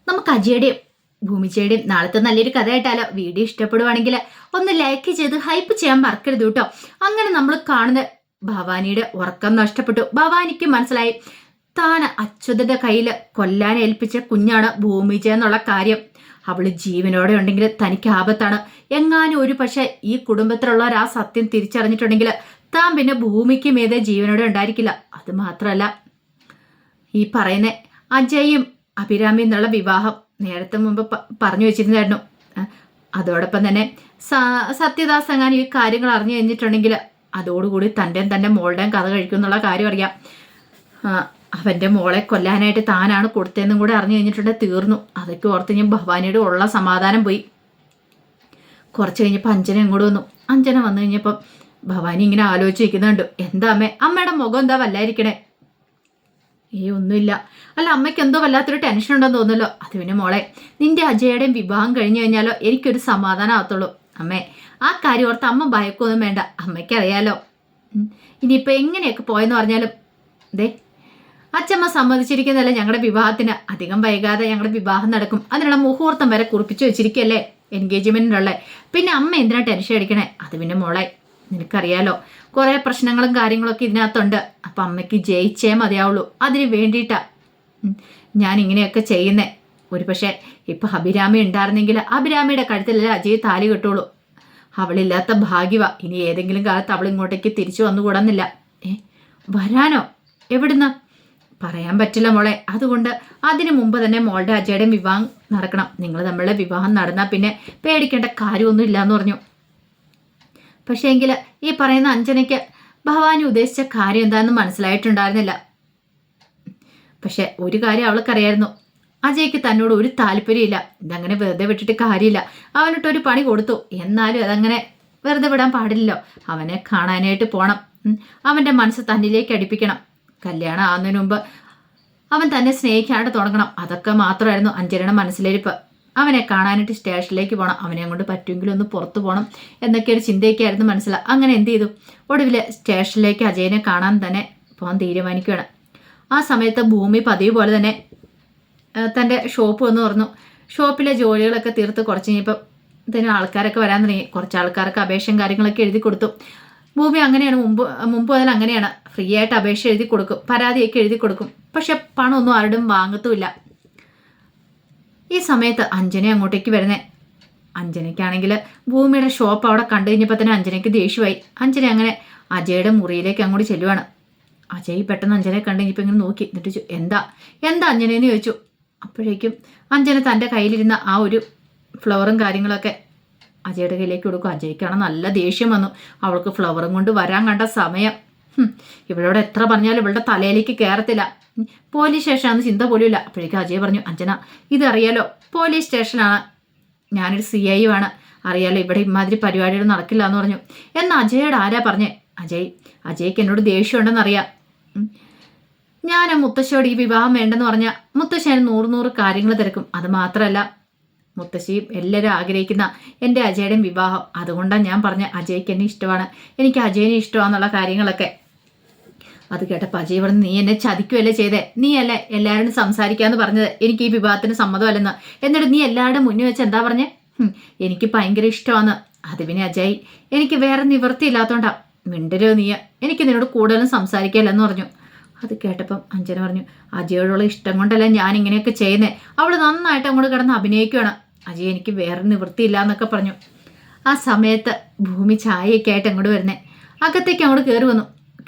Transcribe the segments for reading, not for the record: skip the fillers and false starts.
നമുക്ക് അജയുടെയും ഭൂമിച്ചയുടെയും നാളത്തെ നല്ലൊരു കഥ കേട്ടാലോ? വീഡിയോ ഇഷ്ടപ്പെടുവാണെങ്കിൽ ഒന്ന് ലൈക്ക് ചെയ്ത് ഹൈപ്പ് ചെയ്യാൻ മറക്കരുത് കേട്ടോ. അങ്ങനെ നമ്മൾ കാണുന്ന ഭവാനിയുടെ ഉറക്കം നഷ്ടപ്പെട്ടു. ഭവാനിക്ക് മനസ്സിലായി താൻ അച്യുതന്റെ കയ്യിൽ കൊല്ലാൻ ഏൽപ്പിച്ച കുഞ്ഞാണ് ഭൂമിജ എന്നുള്ള കാര്യം. അവള് ജീവനോടെ ഉണ്ടെങ്കിൽ തനിക്ക് ആപത്താണ്. എങ്ങാനും ഒരു പക്ഷെ ഈ കുടുംബത്തിലുള്ളവർ ആ സത്യം തിരിച്ചറിഞ്ഞിട്ടുണ്ടെങ്കിൽ താൻ പിന്നെ ഭൂമിക്ക് മീതെ ജീവനോടെ ഉണ്ടായിരിക്കില്ല. അത് മാത്രമല്ല, ഈ പറയുന്ന അജയും അഭിരാമി എന്നുള്ള വിവാഹം നേരത്തെ മുമ്പ് പറഞ്ഞു വെച്ചിരുന്നായിരുന്നു. അതോടൊപ്പം തന്നെ സത്യദാസ് എങ്ങാനും ഈ കാര്യങ്ങൾ അറിഞ്ഞു കഴിഞ്ഞിട്ടുണ്ടെങ്കിൽ അതോടുകൂടി തൻ്റെ മോളുടെയും കഥ കഴിക്കും എന്നുള്ള കാര്യം അറിയാം. അവൻ്റെ മോളെ കൊല്ലാനായിട്ട് താനാണ് കൊടുത്തതെന്നും കൂടെ അറിഞ്ഞു കഴിഞ്ഞിട്ടുണ്ടെങ്കിൽ തീർന്നു. അതൊക്കെ ഓർത്ത് ഞാൻ ഭവാനിയുടെ ഉള്ള സമാധാനം പോയി. കുറച്ച് കഴിഞ്ഞപ്പോൾ അഞ്ജന ഇങ്ങോട്ട് വന്നു. അഞ്ജന വന്നു കഴിഞ്ഞപ്പം ഭവാനി ഇങ്ങനെ ആലോചിച്ചിരിക്കുന്നുണ്ട്. എന്താ അമ്മയുടെ മുഖം എന്താ വല്ലായിരിക്കണേ? ഒന്നുമില്ല. അല്ല, അമ്മയ്ക്ക് എന്തോ വല്ലാത്തൊരു ടെൻഷൻ ഉണ്ടെന്ന് തോന്നുന്നല്ലോ. അത് പിന്നെ മോളെ, നിന്റെ അജയുടെയും വിവാഹം കഴിഞ്ഞു കഴിഞ്ഞാലോ എനിക്കൊരു സമാധാനം ആകത്തുള്ളൂ. അമ്മേ, ആ കാര്യം ഓർത്ത് അമ്മ ഭയക്കൊന്നും വേണ്ട. അമ്മയ്ക്കറിയാലോ ഇനിയിപ്പോൾ എങ്ങനെയൊക്കെ പോയെന്ന് പറഞ്ഞാലും ദേ അച്ഛമ്മ സമ്മതിച്ചിരിക്കുന്നതല്ലേ ഞങ്ങളുടെ വിവാഹത്തിന്. അധികം വൈകാതെ ഞങ്ങളുടെ വിവാഹം നടക്കും. അതിനുള്ള മുഹൂർത്തം വരെ കുറിപ്പിച്ചു വെച്ചിരിക്കല്ലേ, എൻഗേജ്മെന്റിനുള്ളേ. പിന്നെ അമ്മ എന്തിനാ ടെൻഷൻ അടിക്കണേ? അത് പിന്നെ മോളെ, നിനക്കറിയാലോ കുറേ പ്രശ്നങ്ങളും കാര്യങ്ങളൊക്കെ ഇതിനകത്തുണ്ട്. അപ്പം അമ്മയ്ക്ക് ജയിച്ചേ മതിയാവുള്ളൂ. അതിന് വേണ്ടിയിട്ടാ ഞാൻ ഇങ്ങനെയൊക്കെ ചെയ്യുന്നേ. ഒരു പക്ഷേ ഇപ്പം അഭിരാമി ഉണ്ടായിരുന്നെങ്കിൽ അഭിരാമിയുടെ കഴുത്തിലല്ലേ അജയ് താലി കെട്ടുള്ളൂ. അവളില്ലാത്ത ഭാഗ്യവ. ഇനി ഏതെങ്കിലും കാലത്ത് അവൾ ഇങ്ങോട്ടേക്ക് തിരിച്ചു വന്നുകൂടുന്നില്ല. വരാനോ? എവിടുന്ന് പറയാൻ പറ്റില്ല മോളെ. അതുകൊണ്ട് അതിനു മുമ്പ് തന്നെ മോളുടെ അജയുടെയും വിവാഹം നടക്കണം. നിങ്ങൾ തമ്മിലുള്ള വിവാഹം നടന്നാൽ പിന്നെ പേടിക്കേണ്ട കാര്യമൊന്നും ഇല്ലയെന്ന് പറഞ്ഞു. പക്ഷേ എങ്കിൽ ഈ പറയുന്ന അഞ്ജനയ്ക്ക് ഭവാനി ഉദ്ദേശിച്ച കാര്യം എന്താണെന്ന് മനസ്സിലായിട്ടുണ്ടായിരുന്നില്ല. പക്ഷെ ഒരു കാര്യം അവൾക്കറിയായിരുന്നു, അജയ്ക്ക് തന്നോട് ഒരു താല്പര്യമില്ല. ഇതങ്ങനെ വെറുതെ വിട്ടിട്ട് കാര്യമില്ല. അവനിട്ടൊരു പണി കൊടുത്തു, എന്നാലും അതങ്ങനെ വെറുതെ വിടാൻ പാടില്ലല്ലോ. അവനെ കാണാനായിട്ട് പോകണം. അവൻ്റെ മനസ്സ് തന്നിലേക്ക് അടുപ്പിക്കണം. കല്യാണം ആവുന്നതിന് മുമ്പ് അവൻ തന്നെ സ്നേഹിക്കാണ്ട് തുടങ്ങണം. അതൊക്കെ മാത്രമായിരുന്നു അഞ്ജനയുടെ മനസ്സിലിരിപ്പ്. അവനെ കാണാനായിട്ട് സ്റ്റേഷനിലേക്ക് പോകണം. അവനെ കൊണ്ട് പറ്റുമെങ്കിലും ഒന്ന് പുറത്തു പോകണം എന്നൊക്കെ ഒരു ചിന്തയൊക്കെയായിരുന്നു മനസ്സിൽ. അങ്ങനെ എന്ത് ചെയ്തു? ഒടുവിൽ സ്റ്റേഷനിലേക്ക് അജയനെ കാണാൻ തന്നെ പോകാൻ തീരുമാനിക്കുകയാണ്. ആ സമയത്ത് ഭൂമി പതിവ് പോലെ തന്നെ തൻ്റെ ഷോപ്പ് വന്ന് തുറന്നു. ഷോപ്പിലെ ജോലികളൊക്കെ തീർത്ത് കുറച്ച് കഴിഞ്ഞപ്പോൾ ഇതിന് ആൾക്കാരൊക്കെ വരാൻ തുടങ്ങി. കുറച്ച് ആൾക്കാർക്ക് അപേക്ഷയും കാര്യങ്ങളൊക്കെ എഴുതി കൊടുത്തു. ഭൂമി അങ്ങനെയാണ്, മുമ്പ് മുതൽ അങ്ങനെയാണ്. ഫ്രീ ആയിട്ട് അപേക്ഷ എഴുതി കൊടുക്കും, പരാതിയൊക്കെ എഴുതി കൊടുക്കും. പക്ഷെ പണമൊന്നും ആരുടെയും വാങ്ങത്തുമില്ല. ഈ സമയത്ത് അഞ്ജന അങ്ങോട്ടേക്ക് വരുന്നേ. അഞ്ജനയ്ക്കാണെങ്കിൽ ഭൂമിയുടെ ഷോപ്പ് അവിടെ കണ്ടു കഴിഞ്ഞപ്പോൾ തന്നെ അഞ്ജനയ്ക്ക് ദേഷ്യമായി. അഞ്ജന അങ്ങനെ അജയുടെ മുറിയിലേക്ക് അങ്ങോട്ട് ചെല്ലുവാണ്. അജയ് പെട്ടെന്ന് അഞ്ജനയെ കണ്ടു കഴിഞ്ഞപ്പോൾ ഇങ്ങനെ നോക്കി. എന്നിട്ട് എന്താ അഞ്ജനയെന്ന് ചോദിച്ചു. അപ്പോഴേക്കും അഞ്ജന തൻ്റെ കയ്യിലിരുന്ന ആ ഒരു ഫ്ലവറും കാര്യങ്ങളൊക്കെ അജയുടെ കയ്യിലേക്ക് കൊടുക്കും. അജയ്ക്കാണ് നല്ല ദേഷ്യം വന്നു. അവൾക്ക് ഫ്ലവറും കൊണ്ട് വരാൻ കണ്ട സമയം. ഇവളോട് എത്ര പറഞ്ഞാലും ഇവളുടെ തലയിലേക്ക് കയറത്തില്ല. പോലീസ് സ്റ്റേഷനാണെന്ന് ചിന്ത പോലും ഇല്ല. അപ്പോഴേക്കും അജയ് പറഞ്ഞു, അഞ്ജന ഇതറിയാലോ, പോലീസ് സ്റ്റേഷനാണ്. ഞാനൊരു CI ആണ്, അറിയാലോ. ഇവിടെ ഇമാതിരി പരിപാടികൾ നടക്കില്ല എന്ന് പറഞ്ഞു. എന്നാൽ അജയോട് ആരാ പറഞ്ഞേ? അജയ്ക്ക് എന്നോട് ദേഷ്യമുണ്ടെന്നറിയാം. ഞാൻ മുത്തശ്ശിയോട് ഈ വിവാഹം വേണ്ടെന്ന് പറഞ്ഞാൽ മുത്തശ്ശി 100 കാര്യങ്ങൾ തിരക്കും. അത് മാത്രമല്ല, മുത്തശ്ശിയും എല്ലാവരും ആഗ്രഹിക്കുന്ന എൻ്റെ അജയുടെയും വിവാഹം. അതുകൊണ്ടാണ് ഞാൻ പറഞ്ഞ അജയ്ക്ക് എന്നെ ഇഷ്ടമാണ്, എനിക്ക് അജയനെ ഇഷ്ടമാണെന്നുള്ള കാര്യങ്ങളൊക്കെ. അത് കേട്ടപ്പോൾ അജയ് പറഞ്ഞു, നീ എന്നെ ചതിക്കുകയല്ലേ ചെയ്തേ? നീ അല്ലേ എല്ലാവരോടും സംസാരിക്കാമെന്ന് പറഞ്ഞത് എനിക്ക് ഈ വിവാഹത്തിന് സമ്മതമല്ലെന്ന്. എന്നിട്ട് നീ എല്ലാവരുടെ മുന്നിൽ വെച്ച് എന്താ പറഞ്ഞേ? എനിക്ക് ഭയങ്കര ഇഷ്ടമാണ്. അത് പിന്നെ അജയ്, എനിക്ക് വേറെ നിവൃത്തിയില്ലാത്തതുകൊണ്ടാ. മിണ്ടരോ നീ, എനിക്ക് നിന്നോട് കൂടുതലും സംസാരിക്കാമല്ലെന്ന് പറഞ്ഞു. അത് കേട്ടപ്പം അഞ്ജന പറഞ്ഞു, അജയോടുള്ള ഇഷ്ടം കൊണ്ടല്ല ഞാൻ ഇങ്ങനെയൊക്കെ ചെയ്യുന്നേ. അവൾ നന്നായിട്ട് അങ്ങോട്ട് കിടന്ന് അഭിനയിക്കുകയാണ്. അജയ്, എനിക്ക് വേറെ നിവൃത്തിയില്ല എന്നൊക്കെ പറഞ്ഞു. ആ സമയത്ത് ഭൂമി ചായയൊക്കെ ആയിട്ട് അങ്ങോട്ട് വരുന്നേ. അകത്തേക്ക് അങ്ങോട്ട് കയറി വന്നു.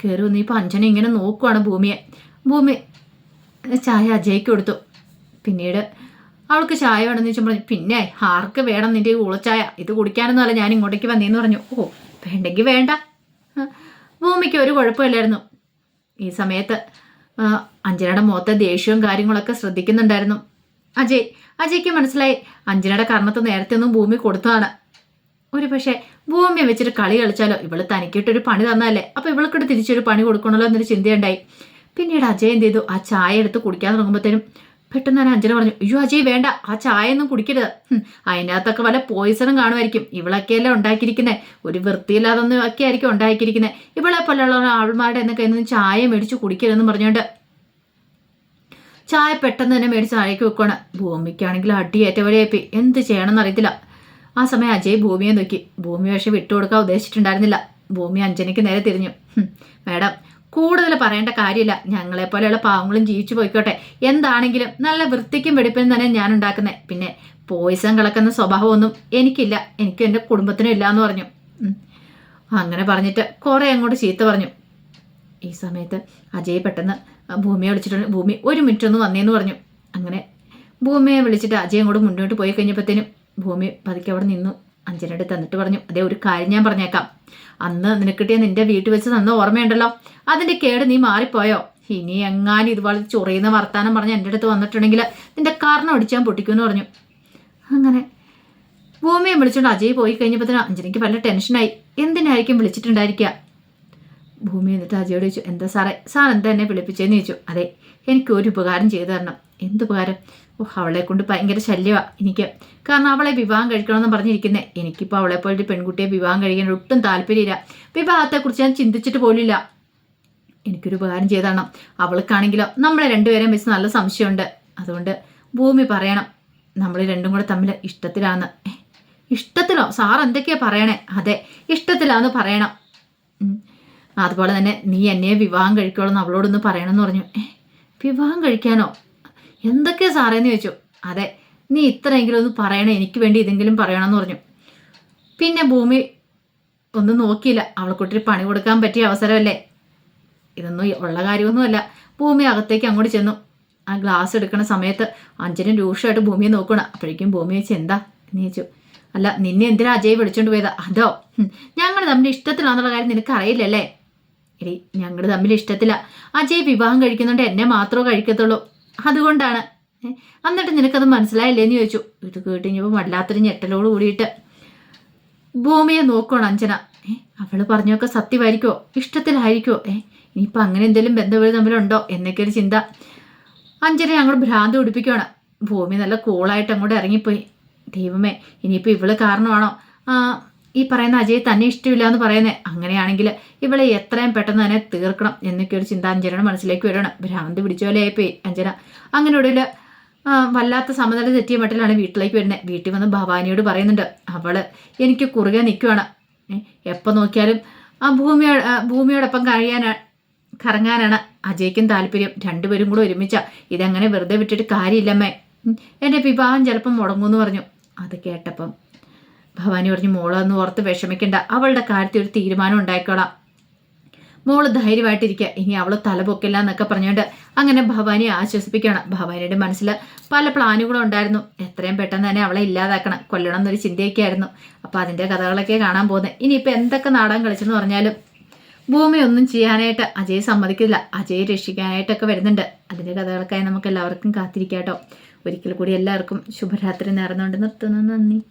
ഇപ്പോൾ അഞ്ജന ഇങ്ങനെ നോക്കുവാണ് ഭൂമി ചായ അജയ്ക്ക് കൊടുത്തു. പിന്നീട് അവൾക്ക് ചായ വേണമെന്ന് വെച്ചാൽ പറഞ്ഞു, പിന്നെ ആർക്ക് വേണം നിൻ്റെ ഉളച്ചായ? ഇത് കുടിക്കാനൊന്നുമല്ല ഞാൻ ഇങ്ങോട്ടേക്ക് വന്നേന്ന് പറഞ്ഞു. വേണ്ടെങ്കിൽ വേണ്ട. ഭൂമിക്ക് ഒരു കുഴപ്പമില്ലായിരുന്നു. ഈ സമയത്ത് അഞ്ജനയുടെ മുഖത്തെ ദേഷ്യവും കാര്യങ്ങളൊക്കെ ശ്രദ്ധിക്കുന്നുണ്ടായിരുന്നു അജയ്ക്ക് മനസ്സിലായി അഞ്ജനയുടെ കർമ്മത്ത് നേരത്തെ ഒന്നും ഭൂമി കൊടുത്തതാണ്. ഒരു പക്ഷേ ഭൂമിയെ വെച്ചിട്ട് കളി കളിച്ചാലോ, ഇവള് തനിക്കിട്ടൊരു പണി തന്നല്ലേ, അപ്പോൾ ഇവൾക്കിട്ട് തിരിച്ചൊരു പണി കൊടുക്കണമല്ലോ എന്നൊരു ചിന്തയുണ്ടായി. പിന്നീട് അജയ് എന്ത് ചെയ്തു? ആ ചായ എടുത്ത് കുടിക്കാൻ തുടങ്ങുമ്പോഴത്തേനും പെട്ടെന്ന് തന്നെ അഞ്ജന പറഞ്ഞു, അയ്യോ അജയ് വേണ്ട, ആ ചായ ഒന്നും കുടിക്കരുത്. അതിനകത്തൊക്കെ വല്ല പോയിസണും കാണുമായിരിക്കും. ഇവളൊക്കെയല്ലേ ഉണ്ടാക്കിയിരിക്കുന്നത്, ഒരു വൃത്തിയില്ലാതൊന്നും ഒക്കെ ആയിരിക്കും ഉണ്ടാക്കിയിരിക്കുന്നത്. ഇവളെ പോലെയുള്ള ആൾമാരുടെ എന്നൊക്കെ ഒന്നും ചായ മേടിച്ച് കുടിക്കരുതെന്ന് പറഞ്ഞുകൊണ്ട് ചായ പെട്ടെന്ന് തന്നെ മേടിച്ച് താഴേക്ക് വെക്കുകയാണ്. ഭൂമിക്കാണെങ്കിൽ അടിയേറ്റ പോലെ എന്ത് ചെയ്യണമെന്ന് അറിയത്തില്ല. ആ സമയം അജയ് ഭൂമിയെ നോക്കി. ഭൂമി പക്ഷെ വിട്ടുകൊടുക്കാൻ ഉദ്ദേശിച്ചിട്ടുണ്ടായിരുന്നില്ല. ഭൂമി അഞ്ജനയ്ക്ക് നേരെ തിരിഞ്ഞു. മാഡം, കൂടുതൽ പറയേണ്ട കാര്യമില്ല. ഞങ്ങളെപ്പോലെയുള്ള പാവങ്ങളും ജീവിച്ചു പോയിക്കോട്ടെ. എന്താണെങ്കിലും നല്ല വൃത്തിക്കും വെടിപ്പിനും തന്നെ ഞാൻ ഉണ്ടാക്കുന്നത്. പിന്നെ പോയിസൺ കളക്കുന്ന സ്വഭാവമൊന്നും എനിക്കില്ല. എനിക്കും എൻ്റെ കുടുംബത്തിനും ഇല്ല എന്ന് പറഞ്ഞു. അങ്ങനെ പറഞ്ഞിട്ട് കുറെ അങ്ങോട്ട് ചീത്ത പറഞ്ഞു. ഈ സമയത്ത് അജയ് പെട്ടെന്ന് ഭൂമിയെ വിളിച്ചിട്ടുണ്ട്. ഭൂമി 1 മിനിറ്റ് ഒന്ന് വന്നേന്ന് പറഞ്ഞു. അങ്ങനെ ഭൂമിയെ വിളിച്ചിട്ട് അജയ് അങ്ങോട്ട് മുന്നോട്ട് പോയി കഴിഞ്ഞപ്പോഴത്തേനും ഭൂമി പതുക്കെ അവിടെ നിന്നു. അഞ്ജനയുടെ തന്നിട്ട് പറഞ്ഞു, അതേ ഒരു കാര്യം ഞാൻ പറഞ്ഞേക്കാം. അന്ന് നിനക്കിട്ടിയ നിന്റെ വീട്ടിൽ വെച്ച് തന്ന ഓർമ്മയുണ്ടല്ലോ, അതിന്റെ കേട് നീ മാറിപ്പോയോ? ഇനി എങ്ങാനും ഇതുപോലെ ചൊറിയുന്ന വർത്താനം പറഞ്ഞ് എൻ്റെ അടുത്ത് വന്നിട്ടുണ്ടെങ്കിൽ നിന്റെ കാരണം ഒടിച്ചാൻ പൊട്ടിക്കുമെന്ന് പറഞ്ഞു. അങ്ങനെ ഭൂമിയെ വിളിച്ചുകൊണ്ട് അജയ് പോയി കഴിഞ്ഞപ്പോഴത്തേനും അഞ്ജനയ്ക്ക് പല ടെൻഷനായി. എന്തിനായിരിക്കും വിളിച്ചിട്ടുണ്ടായിരിക്കുക? ഭൂമി എന്നിട്ട് അജയോട് ചോദിച്ചു, എന്താ സാറേ, സാർ എന്താ എന്നെ വിളിപ്പിച്ചതെന്ന് ചോദിച്ചു. അതെ, എനിക്ക് ഒരു ഉപകാരം ചെയ്തു തരണം. എന്തുപകാരം? അവളെ കൊണ്ട് ഭയങ്കര ശല്യമാണ് എനിക്ക്. കാരണം അവളെ വിവാഹം കഴിക്കണമെന്ന് പറഞ്ഞിരിക്കുന്നത്. എനിക്കിപ്പോൾ അവളെപ്പോലൊരു പെൺകുട്ടിയെ വിവാഹം കഴിക്കാൻ ഒട്ടും താല്പര്യമില്ല. വിവാഹത്തെക്കുറിച്ച് ഞാൻ ചിന്തിച്ചിട്ട് പോലില്ല. എനിക്കൊരു ഉപകാരം ചെയ്തു തരണം. അവൾക്കാണെങ്കിലോ നമ്മളെ രണ്ടുപേരെയും വെച്ച് നല്ല സംശയമുണ്ട്. അതുകൊണ്ട് ഭൂമി പറയണം നമ്മൾ രണ്ടും കൂടെ തമ്മിൽ ഇഷ്ടത്തിലാന്ന്. ഇഷ്ടത്തിലോ? സാർ എന്തൊക്കെയാ പറയണേ? അതെ, ഇഷ്ടത്തിലാന്ന് പറയണം. അതുപോലെ തന്നെ നീ എന്നെ വിവാഹം കഴിക്കുള്ളൂ അവളോടൊന്ന് പറയണമെന്ന് പറഞ്ഞു. വിവാഹം കഴിക്കാനോ? എന്തൊക്കെയാ സാറേന്ന് ചോദിച്ചു. അതെ, നീ ഇത്രയെങ്കിലും ഒന്ന് പറയണേ, എനിക്ക് വേണ്ടി ഇതെങ്കിലും പറയണമെന്ന് പറഞ്ഞു. പിന്നെ ഭൂമി ഒന്നും നോക്കിയില്ല. അവൾക്കൊട്ടിരി പണി കൊടുക്കാൻ പറ്റിയ അവസരമല്ലേ, ഇതൊന്നും ഉള്ള കാര്യമൊന്നുമല്ല. ഭൂമി അകത്തേക്ക് അങ്ങോട്ട് ചെന്നു. ആ ഗ്ലാസ് എടുക്കുന്ന സമയത്ത് അഞ്ജന രൂക്ഷമായിട്ട് ഭൂമിയെ നോക്കണം. അപ്പോഴേക്കും ഭൂമി ചോദിച്ചു, എന്താ എന്ന് ചോദിച്ചു. അല്ല, നിന്നെ എന്തിനാ അജയ് വിളിച്ചോണ്ട് പോയതാ? അതോ, ഞങ്ങൾ തമ്മിൽ ഇഷ്ടത്തിലാന്നുള്ള കാര്യം നിനക്ക് അറിയില്ലല്ലേ? എടി, ഞങ്ങൾ തമ്മിൽ ഇഷ്ടത്തില്ല. അജയ് വിവാഹം കഴിക്കുന്നുണ്ട്, എന്നെ മാത്രമേ കഴിക്കത്തുള്ളൂ, അതുകൊണ്ടാണ്. എന്നിട്ട് നിനക്കത് മനസ്സിലായില്ലേന്ന് ചോദിച്ചു. ഇത് കേട്ടിഞ്ഞപ്പോൾ വല്ലാത്തൊരു ഞെട്ടലോട് കൂടിയിട്ട് ഭൂമിയെ നോക്കണം അഞ്ജന. അവള് പറഞ്ഞൊക്കെ സത്യമായിരിക്കുമോ? ഇഷ്ടത്തിലായിരിക്കുമോ? ഇനിയിപ്പോൾ അങ്ങനെ എന്തെങ്കിലും ബന്ധുക്കൾ തമ്മിലുണ്ടോ എന്നൊക്കെ ഒരു ചിന്ത അഞ്ജനെ അങ്ങോട്ട് ഭ്രാന്ത് പിടിപ്പിക്കുകയാണ്. ഭൂമി നല്ല കൂളായിട്ട് അങ്ങോട്ട് ഇറങ്ങിപ്പോയി. ദൈവമേ, ഇനിയിപ്പോൾ ഇവള് കാരണമാണോ ഈ പറയുന്ന അജയ് തന്നെ ഇഷ്ടമില്ല എന്ന് പറയുന്നത്? അങ്ങനെയാണെങ്കിൽ ഇവളെ എത്രയും പെട്ടെന്ന് തന്നെ തീർക്കണം എന്നൊക്കെ ഒരു ചിന്ത അഞ്ജനയുടെ മനസ്സിലേക്ക് വരണം. ഭ്രാന്ത് പിടിച്ച പോലെ ആയിപ്പോയി അഞ്ജന. അങ്ങനെ ഒടുവിൽ വല്ലാത്ത സമനില തെറ്റിയ മട്ടിലാണ് വീട്ടിലേക്ക് വരുന്നത്. വീട്ടിൽ വന്ന് ഭവാനിയോട് പറയുന്നുണ്ട്, അവള് എനിക്ക് കുറുകെ നിൽക്കുവാണ്. എപ്പോൾ നോക്കിയാലും ആ ഭൂമിയോടൊപ്പം കറങ്ങാനാണ് അജയ്ക്കും താല്പര്യം. രണ്ടുപേരും കൂടെ ഒരുമിച്ചാ. ഇതങ്ങനെ വെറുതെ വിട്ടിട്ട് കാര്യമില്ലമ്മേ, എൻ്റെ വിവാഹം ചിലപ്പം മുടങ്ങുമെന്ന് പറഞ്ഞു. അത് കേട്ടപ്പം ഭവാനി പറഞ്ഞു, മോളൊന്ന് ഓർത്ത് വിഷമിക്കണ്ട, അവളുടെ കാര്യത്തിൽ ഒരു തീരുമാനം ഉണ്ടായിക്കോളാം, മോള് ധൈര്യമായിട്ടിരിക്കുക, ഇനി അവള് തലപൊക്കില്ല എന്നൊക്കെ പറഞ്ഞുകൊണ്ട് അങ്ങനെ ഭവാനിയെ ആശ്വസിപ്പിക്കുകയാണ്. ഭവാനിയുടെ മനസ്സിൽ പല പ്ലാനുകളും ഉണ്ടായിരുന്നു. എത്രയും പെട്ടെന്ന് തന്നെ അവളെ ഇല്ലാതാക്കണം, കൊല്ലണം എന്നൊരു ചിന്തയൊക്കെ ആയിരുന്നു. അപ്പോൾ അതിൻ്റെ കഥകളൊക്കെ കാണാൻ പോകുന്നത്. ഇനിയിപ്പോൾ എന്തൊക്കെ നാടകം കളിച്ചെന്ന് പറഞ്ഞാലും ഭൂമി ഒന്നും ചെയ്യാനായിട്ട് അജയ് സമ്മതിക്കില്ല. അജയ് രക്ഷിക്കാനായിട്ടൊക്കെ വരുന്നുണ്ട്. അതിൻ്റെ കഥകൾക്കായി നമുക്ക് എല്ലാവർക്കും കാത്തിരിക്കാം കേട്ടോ. ഒരിക്കൽ കൂടി എല്ലാവർക്കും ശുഭരാത്രി നേർന്നുകൊണ്ട് നിർത്തുന്നു. നന്ദി.